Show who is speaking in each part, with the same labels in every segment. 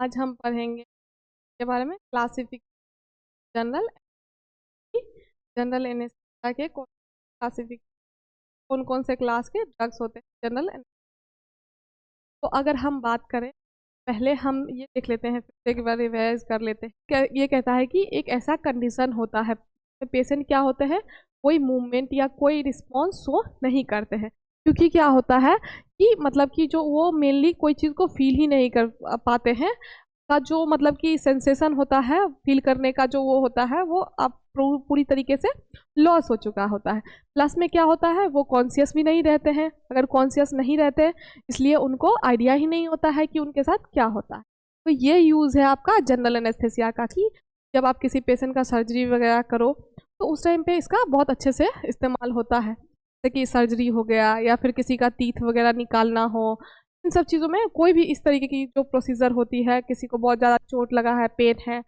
Speaker 1: आज हम पढ़ेंगे के बारे में क्लासिफिकेशन जनरल एनेस्थीसिया के कौन कौन से क्लास के ड्रग्स होते हैं जनरल। तो अगर हम बात करें, पहले हम ये देख लेते हैं, फिर एक बार रिवाइज कर लेते हैं। ये कहता है कि एक ऐसा कंडीशन होता है, पेशेंट क्या होते हैं, कोई मूवमेंट या कोई रिस्पॉन्स शो नहीं करते हैं, क्योंकि क्या होता है कि मतलब कि जो वो मेनली कोई चीज़ को फील ही नहीं कर पाते हैं, का जो मतलब कि सेंसेशन होता है, फील करने का जो वो होता है, वो अब पूरी तरीके से लॉस हो चुका होता है। प्लस में क्या होता है, वो कॉन्शियस भी नहीं रहते हैं। अगर कॉन्शियस नहीं रहते, इसलिए उनको आइडिया ही नहीं होता है कि उनके साथ क्या होता है। तो ये यूज़ है आपका जनरल एनेस्थेसिया का, कि जब आप किसी पेशेंट का सर्जरी वगैरह करो तो उस टाइम पे इसका बहुत अच्छे से इस्तेमाल होता है। जैसे कि सर्जरी हो गया, या फिर किसी का टीथ वगैरह निकालना हो, इन सब चीज़ों में कोई भी इस तरीके की जो प्रोसीजर होती है, किसी को बहुत ज़्यादा चोट लगा है, पेन है,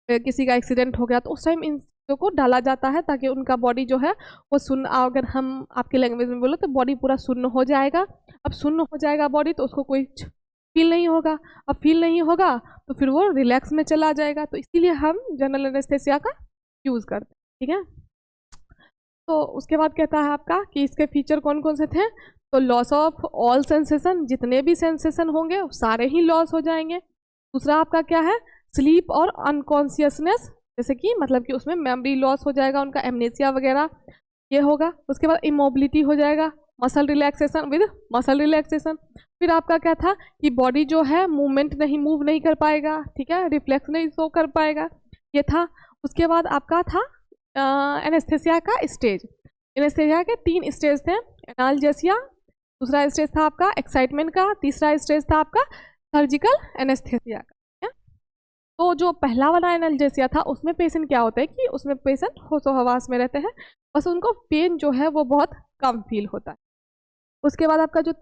Speaker 1: किसी का एक्सीडेंट हो गया, तो उस टाइम इन चीज़ों को डाला जाता है ताकि उनका बॉडी जो है वो सुन्न, अगर हम आपके लैंग्वेज में बोलो तो बॉडी पूरा सुन्न हो जाएगा। अब सुन्न हो जाएगा बॉडी तो उसको कोई फील नहीं होगा। अब फील नहीं होगा तो फिर वो रिलैक्स में चला जाएगा। तो इसीलिए हम जनरल एनेस्थेसिया का यूज़ करते हैं, ठीक है। तो उसके बाद कहता है आपका कि इसके फीचर कौन कौन से थे। तो लॉस ऑफ ऑल सेंसेशन, जितने भी सेंसेशन होंगे वो सारे ही लॉस हो जाएंगे। दूसरा आपका क्या है, स्लीप और अनकॉन्शियसनेस, जैसे कि मतलब कि उसमें मेमोरी लॉस हो जाएगा, उनका एमनेसिया वगैरह ये होगा। उसके बाद इमोबिलिटी हो जाएगा, muscle relaxation with muscle relaxation. फिर आपका क्या था कि बॉडी जो है मूवमेंट नहीं, मूव नहीं कर पाएगा, ठीक है, रिफ्लेक्स नहीं शो कर पाएगा, ये था। उसके बाद आपका था एनेस्थेसिया का स्टेज। एनेस्थेसिया के 3 स्टेज थे, एनाल्जेसिया, दूसरा स्टेज था आपका एक्साइटमेंट का, तीसरा स्टेज था आपका सर्जिकल एनेस्थेसिया का। तो जो पहला वाला एनाल्जेसिया था उसमें पेशेंट क्या होता है कि उसमें पेशेंट होशो हवास में रहते हैं, बस उनको पेन जो है वो बहुत कम फील होता है। उसके बाद आपका जो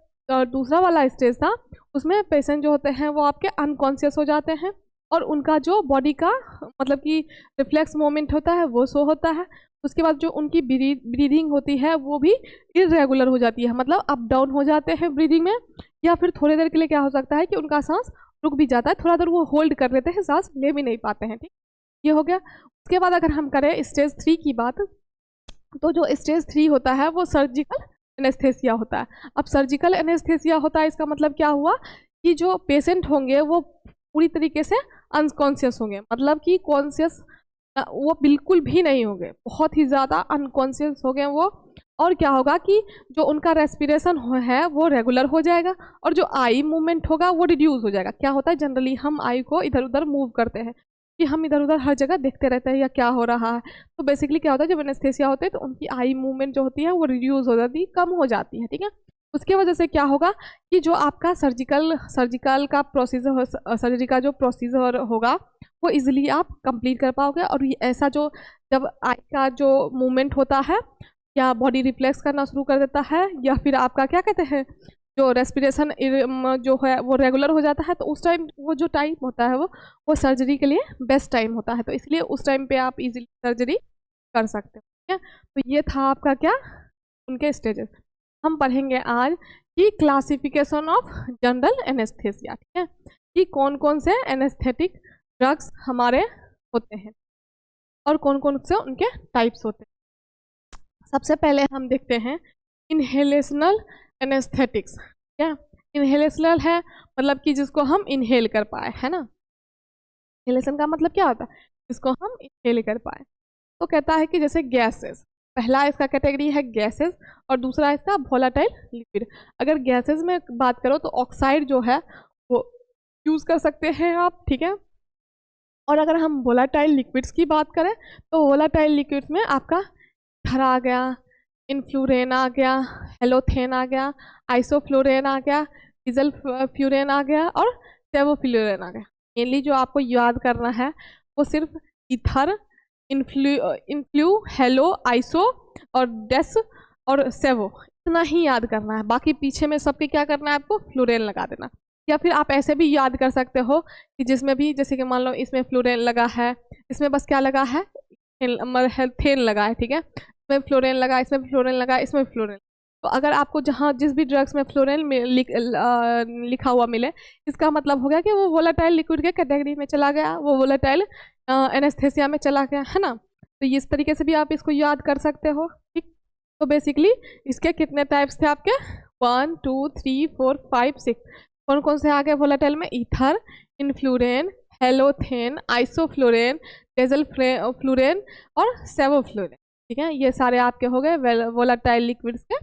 Speaker 1: दूसरा वाला स्टेज था उसमें पेशेंट जो होते हैं वो आपके अनकॉन्शियस हो जाते हैं, और उनका जो बॉडी का मतलब कि रिफ्लेक्स मोमेंट होता है वो शो होता है। उसके बाद जो उनकी ब्रीदिंग होती है वो भी इरेगुलर हो जाती है, मतलब अप डाउन हो जाते हैं ब्रीदिंग में, या फिर थोड़ी देर के लिए क्या हो सकता है कि उनका सांस रुक भी जाता है, थोड़ा देर वो होल्ड कर लेते हैं, सांस ले भी नहीं पाते हैं, ठीक, ये हो गया। उसके बाद अगर हम करें स्टेज 3 की बात, तो जो स्टेज 3 होता है वो सर्जिकल एनेस्थेसिया होता है। अब सर्जिकल एनेस्थेसिया होता है, इसका मतलब क्या हुआ कि जो पेशेंट होंगे वो पूरी तरीके से अनकॉन्शियस होंगे, मतलब कि कॉन्शियस वो बिल्कुल भी नहीं होंगे, बहुत ही ज़्यादा अनकॉन्शियस हो गए वो। और क्या होगा कि जो उनका रेस्पिरेशन है वो रेगुलर हो जाएगा, और जो आई मूवमेंट होगा वो रिड्यूस हो जाएगा। क्या होता है, जनरली हम आई को इधर उधर मूव करते हैं, कि हम इधर उधर हर जगह देखते रहते हैं या क्या हो रहा है। तो बेसिकली क्या होता है, जब एनेस्थेसिया होते हैं तो उनकी आई मूवमेंट जो होती है वो रिड्यूस हो जाती है, कम हो जाती है, ठीक है। उसके वजह से क्या होगा कि जो आपका सर्जिकल का प्रोसीजर, सर्जरी का जो प्रोसीजर होगा वो इजीली आप कंप्लीट कर पाओगे। और ऐसा जो जब आई का जो मूवमेंट होता है, या बॉडी रिफ्लेक्स करना शुरू कर देता है, या फिर आपका क्या कहते हैं जो रेस्पिरेशन जो है वो रेगुलर हो जाता है, तो उस टाइम वो जो टाइम होता है वो सर्जरी के लिए बेस्ट टाइम होता है। तो इसलिए उस टाइम पे आप इजीली सर्जरी कर सकते हो, ठीक है। तो ये था आपका क्या, उनके स्टेजेस। हम पढ़ेंगे आज कि क्लासिफिकेशन ऑफ जनरल एनेस्थेसिया, ठीक है, कि कौन कौन से एनेस्थेटिक ड्रग्स हमारे होते हैं और कौन कौन से उनके टाइप्स होते हैं। सबसे पहले हम देखते हैं इनहेलेशनल एनेस्थेटिक्स। क्या इनहेलेशनल है, मतलब कि जिसको हम इनहेल कर पाए, है ना। इनहेलेशन का मतलब क्या होता है, जिसको हम इनहेल कर पाए। तो कहता है कि जैसे गैसेस, पहला इसका कैटेगरी है गैसेस, और दूसरा इसका वोलेटाइल लिक्विड। अगर गैसेस में बात करो तो ऑक्साइड जो है वो यूज़ कर सकते हैं आप, ठीक है। और अगर हम वोलेटाइल लिक्विड्स की बात करें तो वोलेटाइल लिक्विड्स में आपका थर आ गया, इनफ्लूरेन आ गया, हेलोथेन आ गया, आइसोफ्लोरेन आ गया, डीजल फ्यूरेन आ गया, और सेवोफ्लूरेन आ गया। मेनली जो आपको याद करना है वो सिर्फ इथर, इनफ्लू, हेलो, आइसो और डेस और सेवो, इतना ही याद करना है। बाकी पीछे में सबके क्या करना है, आपको फ्लोरेन लगा देना। या फिर आप ऐसे भी याद कर सकते हो कि जिसमें भी, जैसे कि मान लो इसमें फ्लोरेन लगा है, इसमें बस क्या लगा है, थेन लगा है, ठीक है, इसमें फ्लोरेन लगा, इसमें फ्लोरेन लगा, इसमें फ्लोरेन। तो अगर आपको जहाँ जिस भी ड्रग्स में फ्लोरीन में लिखा हुआ मिले, इसका मतलब हो गया कि वो वोलेटाइल लिक्विड के कैटेगरी में चला गया, वो वोलेटाइल एनेस्थेसिया में चला गया, है ना। तो इस तरीके से भी आप इसको याद कर सकते हो, ठीक। तो बेसिकली इसके कितने टाइप्स थे आपके, 1 2 3 4 5 6। कौन कौन से आ गए वोलेटाइल में, ether, इनफ्लूरेन, halothane, isoflurane, dazzle fluorene और सेवोफ्लोरेन, ठीक है। ये सारे आपके हो गए वोलेटाइल लिक्विड्स के।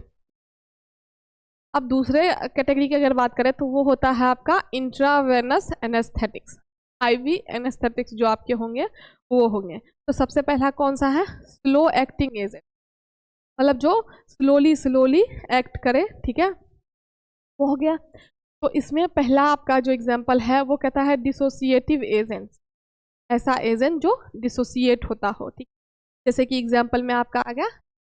Speaker 1: अब दूसरे कैटेगरी की अगर बात करें तो वो होता है आपका इंट्रावेनस एनेस्थेटिक्स, आईवी एनेस्थेटिक्स जो आपके होंगे वो होंगे। तो सबसे पहला कौन सा है, स्लो एक्टिंग एजेंट, मतलब जो स्लोली एक्ट करे, ठीक है, वो हो गया। तो इसमें पहला आपका जो एग्जांपल है वो कहता है डिसोसिएटिव एजेंट, ऐसा एजेंट जो डिसोसिएट होता हो, ठीक। जैसे कि एग्जांपल में आपका आ गया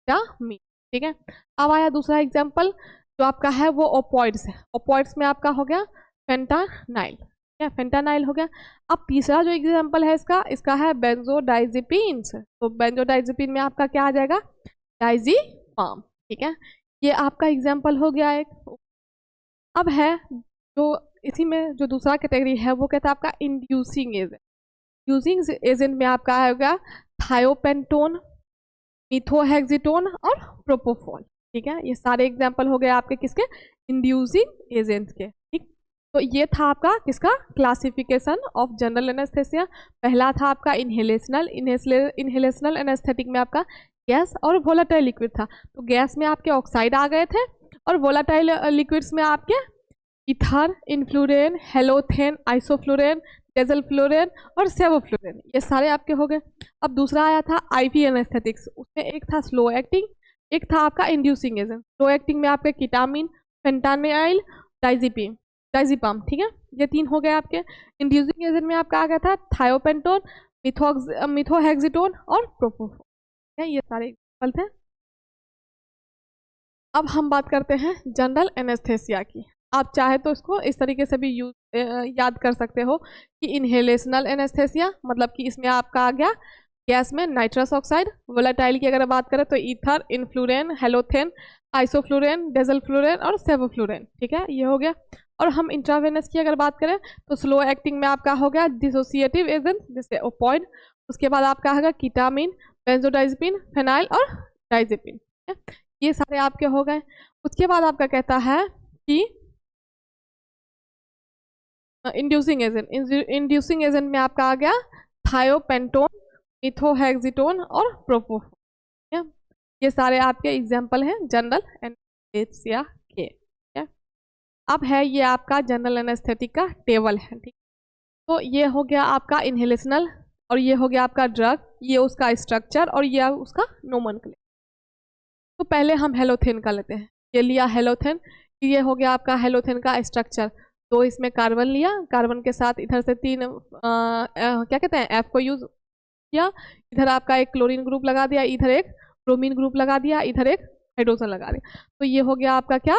Speaker 1: डामीन, ठीक है। अब आया दूसरा एग्जांपल जो आपका है वो ओपॉइड्स है। ओपॉइड्स में आपका हो गया फेंटानाइल, क्या फेंटानाइल हो गया। अब तीसरा जो एग्जांपल है इसका है बेंजोडाइजेपिन्स। तो बेंजोडाइजेपिन में आपका क्या आ जाएगा, डाइजीपाम, ठीक है। ये आपका एग्जांपल हो गया एक। अब है जो इसी में जो दूसरा कैटेगरी है वो कहता है आपका इंड्यूसिंग एजेंट। इंड्यूसिंग एजेंट में आपका आएगा थायोपेंटोन, मिथोहेक्सिटोन और प्रोपोफॉल, ठीक है। ये सारे एग्जांपल हो गए आपके किसके, इंड्यूसिंग एजेंट्स के, ठीक। तो ये था आपका किसका, क्लासिफिकेशन ऑफ जनरल एनेस्थेसिया। पहला था आपका इनहेलेशनल एनेस्थेटिक में आपका गैस और वोलेटाइल लिक्विड था। तो गैस में आपके ऑक्साइड आ गए थे और वोलेटाइल लिक्विड्स में आपके ether, इनफ्लूरेन, halothane, isoflurane, dazzle fluorene और सेवोफ्लोरेन, ये सारे आपके हो गए। अब दूसरा आया था आईवी एनेस्थेटिक्स, उसमें एक था स्लो एक्टिंग, एक था आपका इंड्यूसिंग एजेंट। स्लो एक्टिंग में आपके कीटामिन, फेंटानाइल, डाइजीपाम, ठीक है, ये तीन हो गए आपके। इंड्यूसिंग एजेंट में आपका आ गया था थायोपेंटोन, मिथोहेक्सिटोन और प्रोपोफॉल, ठीक है। ये सारे एग्जांपल थे। अब हम बात करते हैं जनरल एनेस्थेसिया की। आप चाहे तो इसको इस तरीके से भी याद कर सकते हो कि इनहेलेशनल एनेस्थेसिया, मतलब कि इसमें आपका आ गया गैस में नाइट्रस ऑक्साइड, वोलेटाइल की अगर बात करें तो ether, इनफ्लूरेन, halothane, isoflurane, dazzle fluorene और सेवोफ्लोरेन, ठीक है, ये हो गया। और हम इंट्रावेनस की अगर बात करें तो स्लो एक्टिंग में आपका हो गया डिसोसिएटिव एजेंट जैसे ओपॉइड, उसके बाद आपका होगा कीटामिन, बेंजोडाइजेपिन, फेनाइल और डाइजेपिन, ये सारे आपके हो गए। उसके बाद आपका कहता है कि इंड्यूसिंग एजेंट में आपका आ गया थायोपेंटोन, मिथोहेक्सिटोन और प्रोपोफॉल, ये सारे आपके एग्जांपल हैं जनरल एनेस्थेसिया के, ठीक। अब है ये आपका जनरल एनेस्थेटिक का टेबल है, ठीक। तो ये हो गया आपका इनहेलेशनल और ये हो गया आपका ड्रग, ये उसका स्ट्रक्चर और ये उसका नोमेनक्लेचर। तो पहले हम हेलोथेन का लेते हैं। ये लिया हेलोथेन, ये हो गया आपका हेलोथेन का स्ट्रक्चर। तो इसमें कार्बन लिया, कार्बन के साथ इधर से तीन क्या कहते हैं एफ को यूज किया, इधर आपका एक क्लोरीन ग्रुप लगा दिया, इधर एक ब्रोमीन ग्रुप लगा दिया, इधर एक हाइड्रोजन लगा दिया। तो ये हो गया आपका क्या,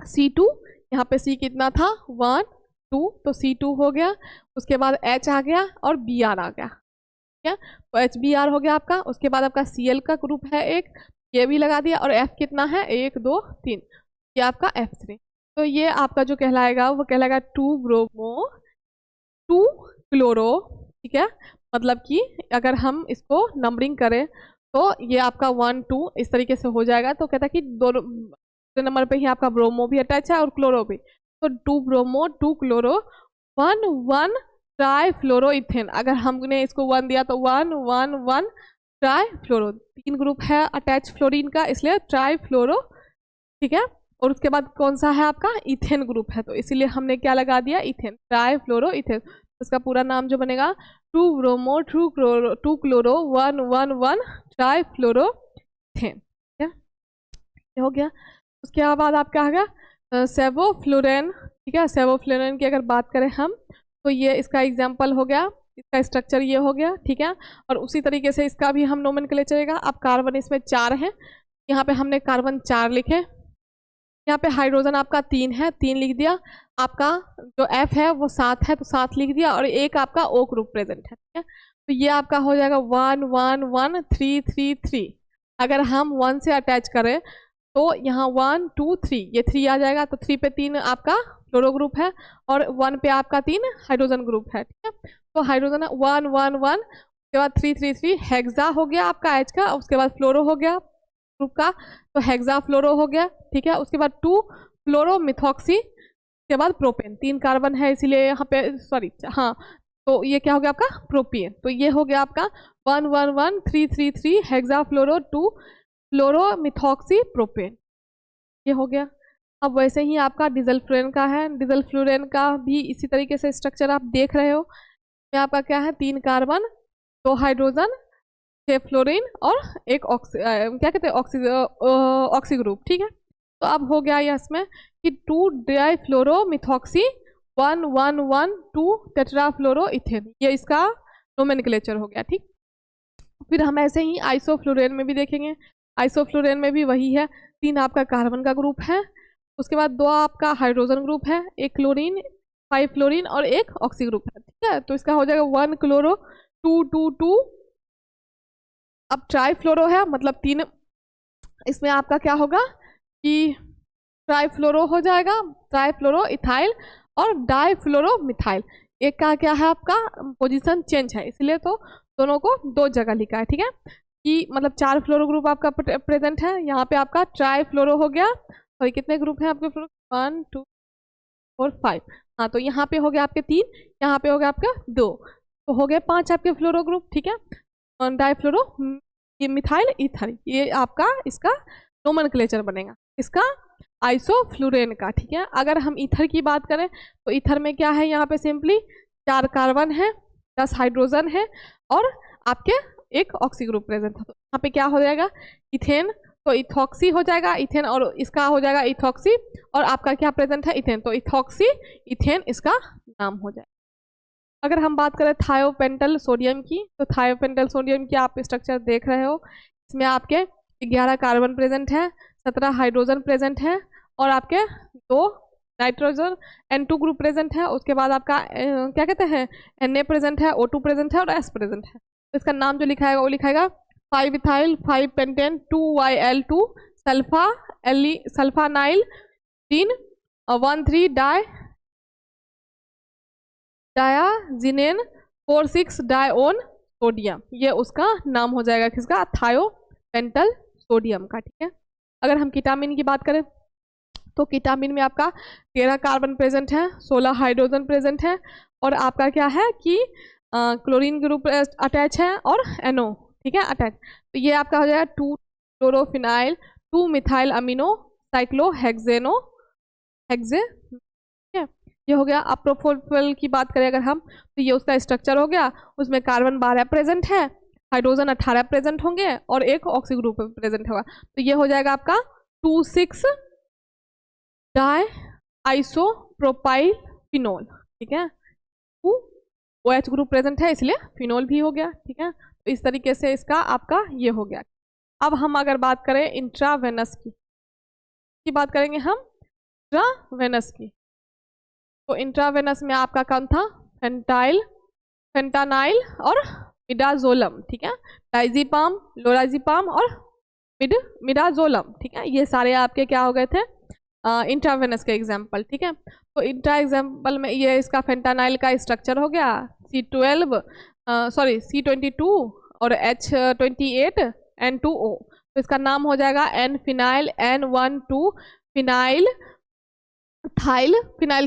Speaker 1: C2। यहाँ पे C कितना था 1 2, तो C2 हो गया। उसके बाद H आ गया और Br आ गया, ठीक है। तो HBr हो गया आपका। उसके बाद आपका Cl का ग्रुप है एक, ये भी लगा दिया। और F कितना है 1 2 3, ये आपका F3। तो ये आपका जो कहलाएगा वो कहलाएगा 2 ब्रोमो 2 क्लोरो, ठीक है। मतलब कि अगर हम इसको नंबरिंग करें तो ये आपका 1 2 इस तरीके से हो जाएगा। तो कहता है कि दोनों नंबर पे ही आपका ब्रोमो भी अटैच है और क्लोरो भी। तो 2 ब्रोमो 2 क्लोरो 1 1 ट्राइफ्लोरोइथेन। अगर हमने इसको 1 दिया तो 1 1 1 ट्राइफ्लोरो, 3 ग्रुप है अटैच फ्लोरीन का, इसलिए ट्राइफ्लोरो, ठीक है। और उसके बाद कौन सा है आपका इथेन ग्रुप है, तो इसीलिए हमने क्या लगा दिया इथेन, ट्राइफ्लोरो इथेन। इसका पूरा नाम जो बनेगा 2 ब्रोमो 2 क्लोरो 1 1 1 ट्राइफ्लोरो इथेन, ठीक है, ये हो गया। उसके बाद आपका आ गया सेवोफ्लोरेन, ठीक है। सेवोफ्लोरेन की अगर बात करें हम तो ये इसका एग्जाम्पल हो गया, इसका स्ट्रक्चर ये हो गया, ठीक है। और उसी तरीके से इसका भी हम नोमेनक्लेचर चलेगा। अब कार्बन इसमें 4 है, यहाँ पे हमने कार्बन 4 लिखे, यहाँ पे हाइड्रोजन आपका 3 है, 3 लिख दिया। आपका जो F है वो 7 है तो 7 लिख दिया। और एक आपका O ग्रुप प्रेजेंट है, ठीक है। तो ये आपका हो जाएगा 1 1 1 3 3 3। अगर हम 1 से अटैच करें तो यहाँ 1 2 3 ये 3 आ जाएगा, तो 3 पे 3 आपका फ्लोरो ग्रुप है और 1 पे आपका 3 हाइड्रोजन ग्रुप है, ठीक है। तो हाइड्रोजन 1 1 1, उसके बाद 3 3 3 हेक्सा हो गया आपका H का, उसके बाद फ्लोरो हो गया ग्रुप का, तो हेक्सा फ्लोरो हो गया, ठीक है। उसके बाद 2 फ्लोरो मिथॉक्सी, उसके बाद प्रोपेन, 3 कार्बन है इसीलिए यहाँ पे सॉरी, हाँ, तो ये क्या हो गया आपका प्रोपियन। तो ये हो गया आपका 1 1 1 3 3 3 हेक्सा फ्लोरो 2 फ्लोरो मिथॉक्सी प्रोपेन, ये हो गया। अब वैसे ही आपका डीजल फ्लोरेन का है, डीजल फ्लोरेन का भी इसी तरीके से स्ट्रक्चर आप देख रहे हो। में आपका क्या है, 3 कार्बन 2 हाइड्रोजन 6 फ्लोरीन और एक क्या कहते हैं ऑक्सी ग्रुप, ठीक है। तो अब हो गया इसमें कि 2 डाइफ्लोरो मिथॉक्सी 1 1 1 2 टेट्राफ्लोरो इथेन, ये इसका नोमेनक्लेचर हो गया, ठीक। फिर हम ऐसे ही आइसोफ्लोरेन में भी देखेंगे। आइसोफ्लोरेन में भी वही है, 3 आपका कार्बन का ग्रुप है, उसके बाद 2 आपका हाइड्रोजन ग्रुप है, 1 क्लोरीन 5 फ्लोरीन और 1 ऑक्सी ग्रुप है, ठीक है। तो इसका हो जाएगा 1 क्लोरो 2 2 2। अब ट्राईफ्लोरो है, मतलब 3, इसमें आपका क्या होगा कि ट्राईफ्लोरो हो जाएगा, ट्राईफ्लोरो इथाइल और डाईफ्लोरो मिथाइल। एक का क्या है आपका पोजीशन चेंज है, इसलिए तो दोनों को 2 जगह लिखा है, ठीक है। कि मतलब 4 फ्लोरो ग्रुप आपका प्रेजेंट है, यहाँ पे आपका ट्राईफ्लोरो हो गया। सॉरी, कितने ग्रुप हैं आपके फ्लोरो, 1 2 4 5, हाँ, तो यहाँ पे हो गया आपके 3, यहाँ पे हो गया आपका 2, तो हो गए 5 आपके फ्लोरो ग्रुप, ठीक है। डाईफ्लोरो ये मिथाइल ईथर, ये आपका इसका नोमेनक्लेचर बनेगा इसका आइसोफ्लोरेन का, ठीक है। अगर हम ईथर की बात करें तो ईथर में क्या है, यहाँ पे सिंपली 4 कार्बन है, 10 हाइड्रोजन है और आपके 1 ऑक्सी ग्रुप प्रेजेंट है। तो यहाँ पे क्या हो जाएगा इथेन, तो इथॉक्सी हो जाएगा इथेन और इसका हो जाएगा इथॉक्सी, और आपका क्या प्रेजेंट है इथेन, तो इथॉक्सी इथेन इसका नाम हो जाएगा। अगर हम बात करें थायोपेंटल सोडियम की, तो थायोपेंटल सोडियम की आप स्ट्रक्चर देख रहे हो, इसमें आपके 11 कार्बन प्रेजेंट है, 17 हाइड्रोजन प्रेजेंट है और आपके 2 नाइट्रोजन N2 ग्रुप प्रेजेंट है। उसके बाद आपका क्या कहते हैं Na प्रेजेंट है, O2 प्रेजेंट है और S प्रेजेंट है। तो इसका नाम जो लिखाएगा वो लिखाएगा 5 ethyl 5 pentan 2YL2 sulfa sulfanyl 3 13 diazinane 46 dione sodium, ये उसका नाम हो जाएगा किसका, थायोपेंटल सोडियम का, ठीक है। अगर हम कीटामिन की बात करें तो कीटामिन में आपका 13 कार्बन प्रेजेंट है, 16 हाइड्रोजन प्रेजेंट है और आपका क्या है कि क्लोरीन ग्रुप अटैच है और NO, ठीक है, अटैच। तो ये आपका हो जाएगा 2 क्लोरोफिनाइल 2 मिथाइल अमीनो साइक्लोहेक्सेनो हेक्से, ठीक है। ये हो गया। अब प्रोपोल की बात करें अगर हम, तो ये उसका स्ट्रक्चर हो गया, उसमें कार्बन 12 प्रेजेंट है, हाइड्रोजन 18 प्रेजेंट होंगे और 1 ऑक्सी ग्रुप प्रेजेंट होगा। तो ये हो जाएगा आपका 2,6 डाई आइसोप्रोपाइल फिनोल, ठीक है। 2 OH ग्रुप प्रेजेंट है इसलिए फिनोल भी हो गया, ठीक है। तो इस तरीके से इसका आपका ये हो गया। अब हम अगर बात करें इंट्रावेनस की बात करेंगे हम इंट्रावेनस की, तो इंट्रावेनस में आपका कौन था, फेंटानाइल और मिडाजोलम, ठीक है, डाइजीपाम लोराजीपाम और मिडाजोलम, ठीक है। ये सारे आपके क्या हो गए थे इंट्रावेनस के एग्जाम्पल, ठीक है। तो इंट्रा एग्जाम्पल में ये इसका फेंटानाइल का स्ट्रक्चर हो गया C22 और H28 N2O, तो इसका नाम हो जाएगा N फिनाइल N12 फिनाइल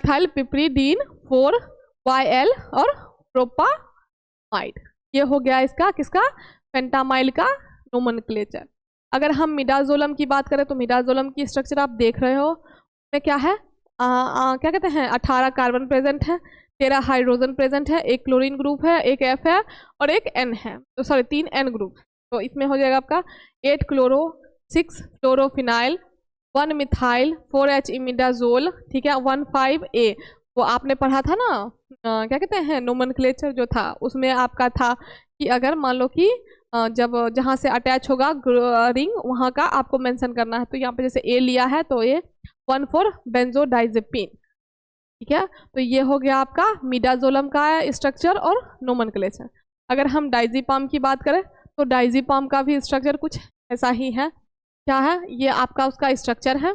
Speaker 1: थाइल पिपरीडीन 4YL और प्रोपामाइड, ये हो गया इसका किसका फेंटामाइल का नोमेनक्लेचर। अगर हम मिडाजोलम की बात करें तो मिडाजोलम की स्ट्रक्चर आप देख रहे हो, उसमें क्या है क्या कहते हैं 18 कार्बन प्रेजेंट है, 13 हाइड्रोजन प्रेजेंट है, 1 क्लोरीन ग्रुप है, 1 F है और 1 N है, तो सॉरी 3 N ग्रुप। तो इसमें हो जाएगा आपका 8 क्लोरो 6 फ्लोरोफिनाइल 1 मिथाइल 4H इमिडाजोल, ठीक है, 15A। वो आपने पढ़ा था ना क्या कहते हैं नोमेनक्लेचर जो था, उसमें आपका था कि अगर मान लो कि जब जहाँ से अटैच होगा रिंग वहाँ का आपको मेंशन करना है। तो यहाँ पे जैसे A लिया है तो ये 1,4 बेंजोडाइजेपिन, ठीक है। तो ये हो गया आपका मिडाजोलम का स्ट्रक्चर और नोमेनक्लेचर। अगर हम डाइजीपाम की बात करें तो डाइजीपाम का भी स्ट्रक्चर कुछ ऐसा ही है, क्या है, ये आपका उसका स्ट्रक्चर है।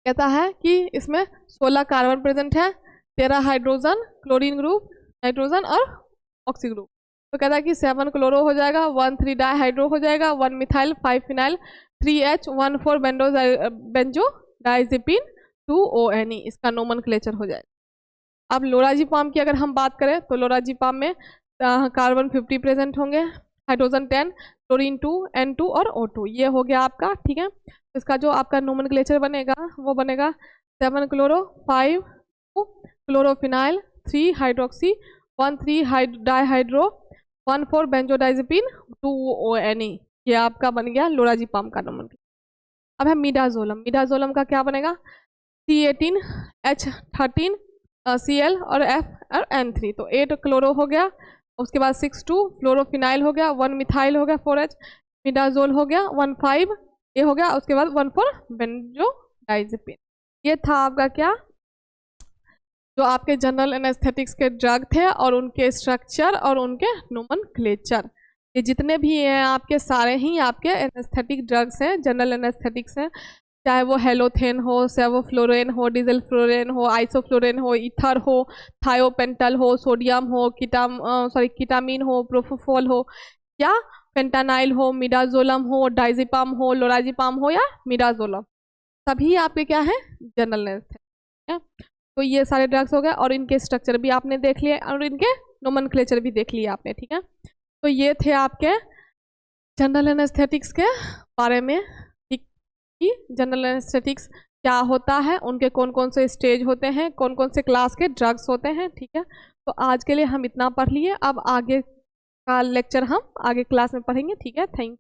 Speaker 1: कहता है कि इसमें 16 कार्बन प्रेजेंट है, 13 हाइड्रोजन, क्लोरीन ग्रुप, नाइट्रोजन और ऑक्सी ग्रुप। तो कहता है कि 7 क्लोरो हो जाएगा, 1 3 डाइहाइड्रो हो जाएगा, 1 methyl, 5 phenyl, 3H, 1 4 benzo diazepine, 2 ONe, इसका नोमेनक्लेचर हो जाएगा। अब लोराजीपाम की अगर हम बात करें तो लोराजीपाम में कार्बन 50 प्रेजेंट होंगे, हाइड्रोजन 10, क्लोरीन 2, N2 और O2, ये हो गया आपका। ठीक है, इसका जो आपका नोमेनक्लेचर बनेगा वो बनेगा 7 chloro, 5 chlorophenyl, 3 hydroxy, 1 3 डाइहाइड्रो, 1 4 benzodiazepine, 2 ONe, ये आपका बन गया लोराजीपाम का नोमेनक्लेचर। अब है मिडाजोलम। मिडाजोलम का क्या बनेगा, C18, H13, Cl और F और N3, तो 8 क्लोरो हो गया। उसके बाद 6 2 फ्लोरोफिनाइल हो गया, 1 मिथाइल हो गया, 4H, मिडाजोल हो गया, 1 5 ये हो गया। उसके बाद 1 4 बेंजोडाइजेपिन। ये था आपका क्या, जो आपके जनरल एनेस्थेटिक्स के ड्रग थे और उनके स्ट्रक्चर और उनके नोमेनक्लेचर। ये जितने भी हैं आपके सारे ही आपके एनेस्थेटिक ड्रग्स हैं, जनरल एनेस्थेटिक्स हैं, चाहे वो हेलोथेन हो, सेवोफ्लोरेन हो, डीजल फ्लोरेन हो, आइसोफ्लोरेन हो, ईथर हो, थायोपेंटल हो, सोडियम हो, कीटामीन हो, प्रोपोफोल हो, या पेंटानाइल हो, मिडाजोलम हो, डाइजिपाम हो, लोराजिपाम हो या मिडाजोलम, सभी आपके क्या है, जनरल एनेस्थेटिक। तो ये सारे ड्रग्स हो गए और इनके स्ट्रक्चर भी आपने देख लिए और इनके नोमेनक्लेचर भी देख लिए आपने। ठीक है, तो ये थे आपके जनरल एनेस्थेटिक्स के बारे में, कि जनरल एनेस्थेटिक्स क्या होता है, उनके कौन कौन से स्टेज होते हैं, कौन कौन से क्लास के ड्रग्स होते हैं। ठीक है, तो आज के लिए हम इतना पढ़ लिए, अब आगे का लेक्चर हम आगे क्लास में पढ़ेंगे। ठीक है, थैंक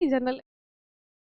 Speaker 1: यू। जनरल